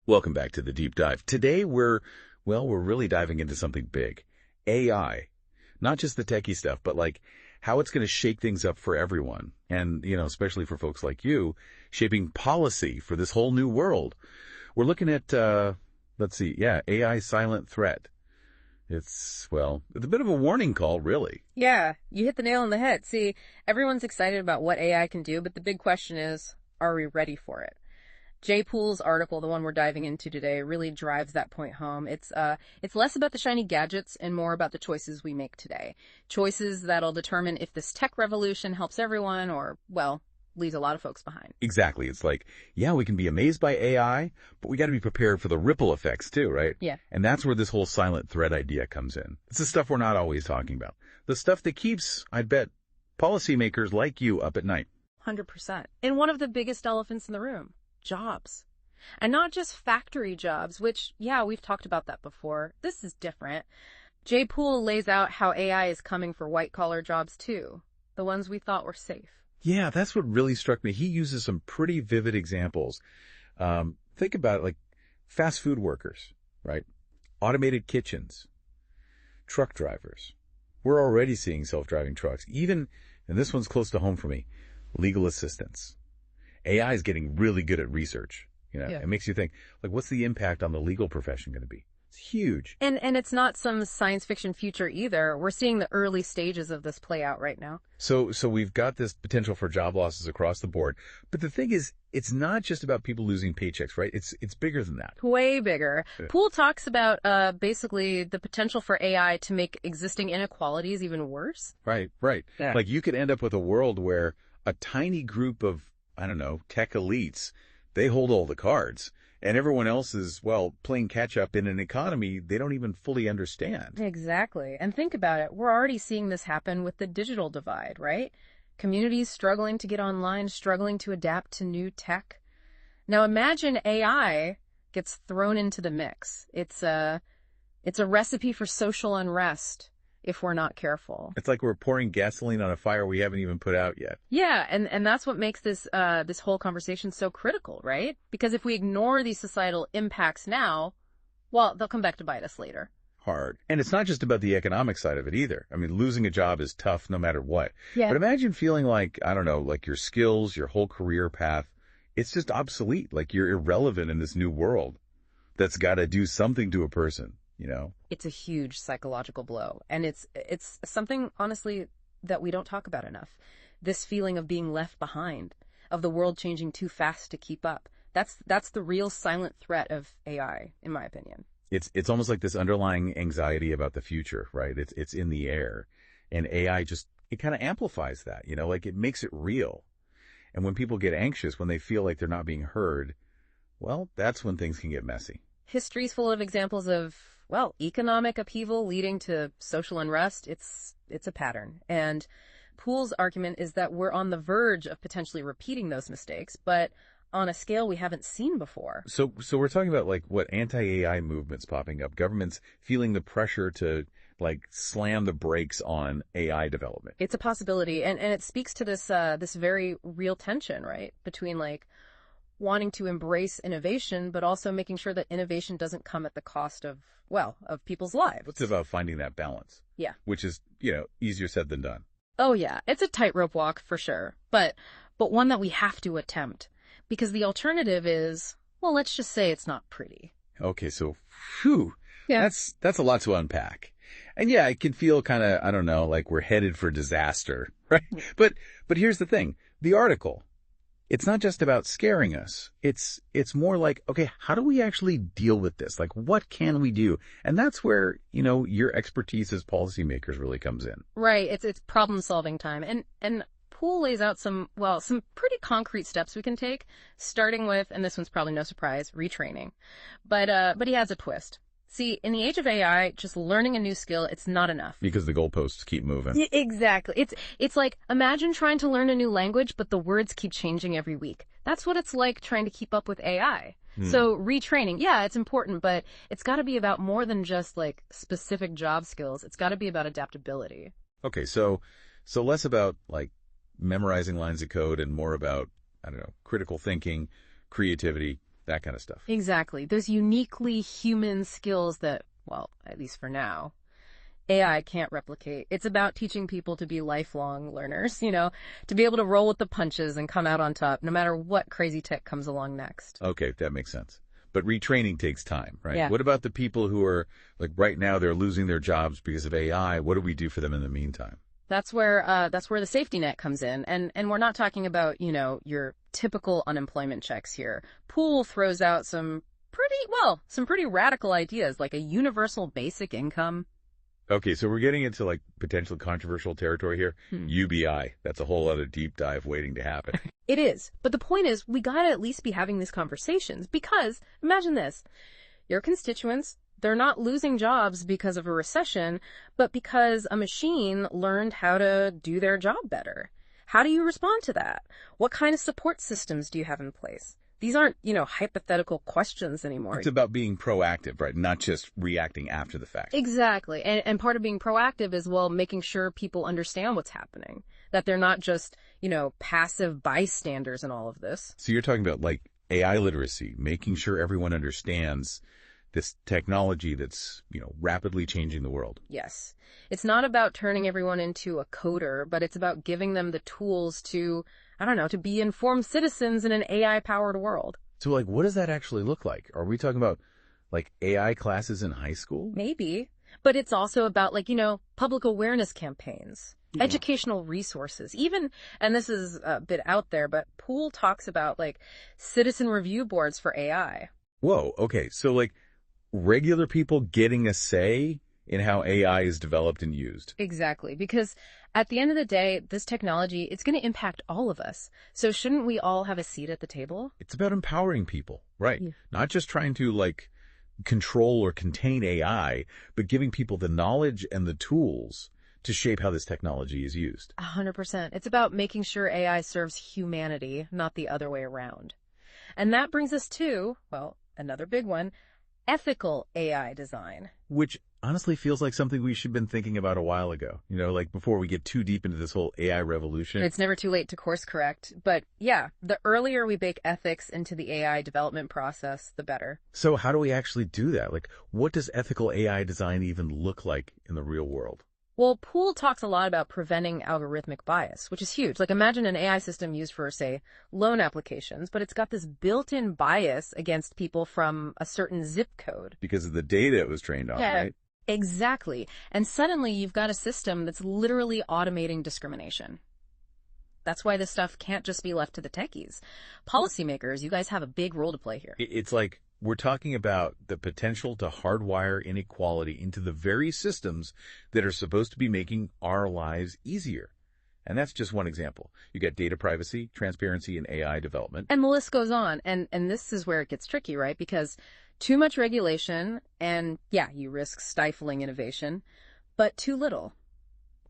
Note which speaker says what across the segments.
Speaker 1: Welcome back to the deep dive. Today we're really diving into something big. AI. Not just the techie stuff, but like how it's going to shake things up for everyone. And, especially for folks like you, shaping policy for this whole new world. We're looking at, AI silent threat. It's a bit of a warning call, really.
Speaker 2: Yeah, you hit the nail on the head. See, everyone's excited about what AI can do, but the big question is, are we ready for it? Jay Poole's article, the one we're diving into today, really drives that point home. It's less about the shiny gadgets and more about the choices we make today. Choices that'll determine if this tech revolution helps everyone or, leaves a lot of folks behind.
Speaker 1: Exactly. It's like, we can be amazed by AI, but we got to be prepared for the ripple effects too, right?
Speaker 2: Yeah.
Speaker 1: And that's where this whole silent threat idea comes in. It's the stuff we're not always talking about. The stuff that keeps, I'd bet, policymakers like you up at night.
Speaker 2: 100%. And one of the biggest elephants in the room. Jobs. And not just factory jobs, which, we've talked about that before. This is different. Jay Poole lays out how AI is coming for white-collar jobs, too. The ones we thought were safe.
Speaker 1: Yeah, that's what really struck me. He uses some pretty vivid examples. Think about it, like fast food workers, right? Automated kitchens, truck drivers. We're already seeing self-driving trucks. Even, and this one's close to home for me, legal assistants. AI is getting really good at research. It makes you think, like, what's the impact on the legal profession going to be? It's huge.
Speaker 2: And it's not some science fiction future either. We're seeing the early stages of this play out right now.
Speaker 1: So we've got this potential for job losses across the board. But the thing is, it's not just about people losing paychecks, right? It's bigger than that.
Speaker 2: Way bigger. Poole talks about basically the potential for AI to make existing inequalities even worse.
Speaker 1: Right.
Speaker 2: Yeah.
Speaker 1: Like you could end up with a world where a tiny group of, tech elites, they hold all the cards. And everyone else is, playing catch-up in an economy they don't even fully understand.
Speaker 2: Exactly. And think about it. We're already seeing this happen with the digital divide, right? Communities struggling to get online, struggling to adapt to new tech. Now imagine AI gets thrown into the mix. It's a recipe for social unrest if we're not careful.
Speaker 1: It's like we're pouring gasoline on a fire we haven't even put out yet.
Speaker 2: Yeah, and that's what makes this whole conversation so critical, right? Because if we ignore these societal impacts now, they'll come back to bite us later.
Speaker 1: Hard. And it's not just about the economic side of it either. I mean, losing a job is tough no matter what.
Speaker 2: Yeah.
Speaker 1: But imagine feeling like, like your skills, your whole career path, it's just obsolete. Like you're irrelevant in this new world that's got to do something to a person.
Speaker 2: It's a huge psychological blow. And it's something, honestly, that we don't talk about enough. This feeling of being left behind, of the world changing too fast to keep up. That's the real silent threat of AI, in my opinion.
Speaker 1: It's almost like this underlying anxiety about the future, right? It's in the air. And AI it kind of amplifies that, like it makes it real. And when people get anxious, when they feel like they're not being heard, that's when things can get messy.
Speaker 2: History's full of examples of economic upheaval leading to social unrest. It's a pattern. And Poole's argument is that we're on the verge of potentially repeating those mistakes, but on a scale we haven't seen before.
Speaker 1: So we're talking about like what anti-AI movements popping up, governments feeling the pressure to like slam the brakes on AI development.
Speaker 2: It's a possibility. And it speaks to this very real tension, right? Between like wanting to embrace innovation, but also making sure that innovation doesn't come at the cost of people's lives.
Speaker 1: It's about finding that balance.
Speaker 2: Yeah.
Speaker 1: Which is, easier said than done.
Speaker 2: Oh, yeah. It's a tightrope walk for sure. But one that we have to attempt. Because the alternative is, let's just say it's not pretty.
Speaker 1: Okay, so,
Speaker 2: Yeah.
Speaker 1: That's a lot to unpack. And yeah, it can feel kind of, like we're headed for disaster, right? But here's the thing. The article, it's not just about scaring us. It's more like, okay, how do we actually deal with this? Like, what can we do? And that's where, your expertise as policymakers really comes in.
Speaker 2: Right. It's problem solving time. And Poole lays out some pretty concrete steps we can take, starting with, and this one's probably no surprise, retraining. But he has a twist. See, in the age of AI, just learning a new skill, it's not enough.
Speaker 1: Because the goalposts keep moving.
Speaker 2: Yeah, exactly. It's like, imagine trying to learn a new language, but the words keep changing every week. That's what it's like trying to keep up with AI. So retraining, it's important, but it's got to be about more than just like specific job skills. It's got to be about adaptability.
Speaker 1: Okay, so less about like memorizing lines of code and more about, critical thinking, creativity, that kind of stuff.
Speaker 2: Exactly. Those uniquely human skills that, well, at least for now, AI can't replicate. It's about teaching people to be lifelong learners, to be able to roll with the punches and come out on top no matter what crazy tech comes along next.
Speaker 1: Okay, that makes sense. But retraining takes time, right?
Speaker 2: Yeah.
Speaker 1: What about the people who are, like right now, they're losing their jobs because of AI? What do we do for them in the meantime?
Speaker 2: That's where the safety net comes in. And we're not talking about, your typical unemployment checks here. Poole throws out some pretty radical ideas like a universal basic income.
Speaker 1: Okay, so we're getting into like potential controversial territory here. UBI, that's a whole other deep dive waiting to happen.
Speaker 2: It is. But the point is, we gotta at least be having these conversations because, imagine this, your constituents, they're not losing jobs because of a recession, but because a machine learned how to do their job better. How do you respond to that? What kind of support systems do you have in place? These aren't, hypothetical questions anymore.
Speaker 1: It's about being proactive, right? Not just reacting after the fact.
Speaker 2: Exactly. And part of being proactive is, well, making sure people understand what's happening, that they're not just, passive bystanders in all of this.
Speaker 1: So you're talking about like AI literacy, making sure everyone understands this technology that's, rapidly changing the world.
Speaker 2: Yes. It's not about turning everyone into a coder, but it's about giving them the tools to, to be informed citizens in an AI-powered world.
Speaker 1: So, like, what does that actually look like? Are we talking about, like, AI classes in high school?
Speaker 2: Maybe. But it's also about, public awareness campaigns, educational resources, even, and this is a bit out there, but Poole talks about, citizen review boards for AI.
Speaker 1: Whoa, okay. So, like, regular people getting a say in how AI is developed and used.
Speaker 2: Exactly. Because at the end of the day, this technology, it's going to impact all of us. So shouldn't we all have a seat at the table?
Speaker 1: It's about empowering people, right? Yeah. Not just trying to, control or contain AI, but giving people the knowledge and the tools to shape how this technology is used.
Speaker 2: 100%. It's about making sure AI serves humanity, not the other way around. And that brings us to, well, another big one, ethical AI design.
Speaker 1: Which honestly feels like something we should have been thinking about a while ago, before we get too deep into this whole AI revolution.
Speaker 2: It's never too late to course correct. But yeah, the earlier we bake ethics into the AI development process, the better.
Speaker 1: So how do we actually do that? What does ethical AI design even look like in the real world?
Speaker 2: Well, Poole talks a lot about preventing algorithmic bias, which is huge. Imagine an AI system used for, say, loan applications, but it's got this built-in bias against people from a certain zip code.
Speaker 1: Because of the data it was trained on, right?
Speaker 2: Exactly. And suddenly you've got a system that's literally automating discrimination. That's why this stuff can't just be left to the techies. Policymakers, you guys have a big role to play here.
Speaker 1: It's like we're talking about the potential to hardwire inequality into the very systems that are supposed to be making our lives easier. And that's just one example. You got data privacy, transparency, and AI development.
Speaker 2: And the list goes on. And this is where it gets tricky, right? Because too much regulation, and you risk stifling innovation, but too little.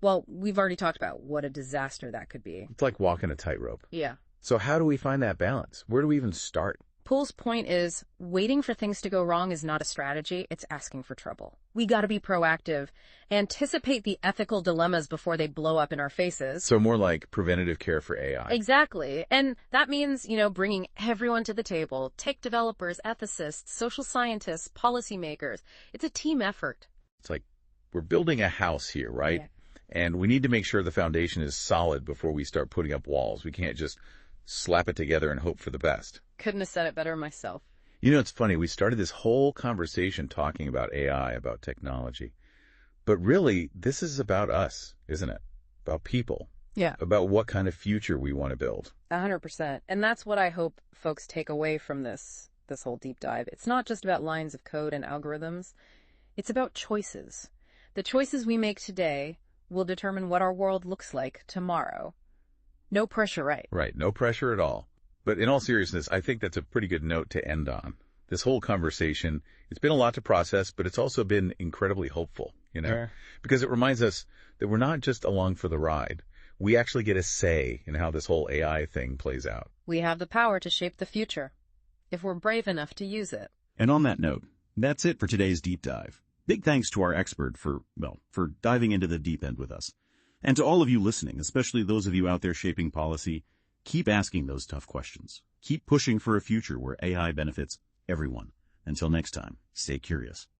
Speaker 2: Well, we've already talked about what a disaster that could be.
Speaker 1: It's like walking a tightrope.
Speaker 2: Yeah.
Speaker 1: So how do we find that balance? Where do we even start?
Speaker 2: Poole's point is waiting for things to go wrong is not a strategy. It's asking for trouble. We got to be proactive, anticipate the ethical dilemmas before they blow up in our faces.
Speaker 1: So more like preventative care for AI.
Speaker 2: Exactly. And that means, bringing everyone to the table, tech developers, ethicists, social scientists, policymakers. It's a team effort.
Speaker 1: It's like we're building a house here, right?
Speaker 2: Yeah.
Speaker 1: And we need to make sure the foundation is solid before we start putting up walls. We can't just slap it together and hope for the best.
Speaker 2: Couldn't have said it better myself.
Speaker 1: It's funny. We started this whole conversation talking about AI, about technology. But really, this is about us, isn't it? About people.
Speaker 2: Yeah.
Speaker 1: About what kind of future we want to build.
Speaker 2: 100%. And that's what I hope folks take away from this whole deep dive. It's not just about lines of code and algorithms. It's about choices. The choices we make today will determine what our world looks like tomorrow. No pressure, right?
Speaker 1: Right. No pressure at all. But in all seriousness, I think that's a pretty good note to end on. This whole conversation, it's been a lot to process, but it's also been incredibly hopeful, because it reminds us that we're not just along for the ride. We actually get a say in how this whole AI thing plays out.
Speaker 2: We have the power to shape the future, if we're brave enough to use it.
Speaker 3: And on that note, that's it for today's deep dive. Big thanks to our expert for diving into the deep end with us. And to all of you listening, especially those of you out there shaping policy, keep asking those tough questions. Keep pushing for a future where AI benefits everyone. Until next time, stay curious.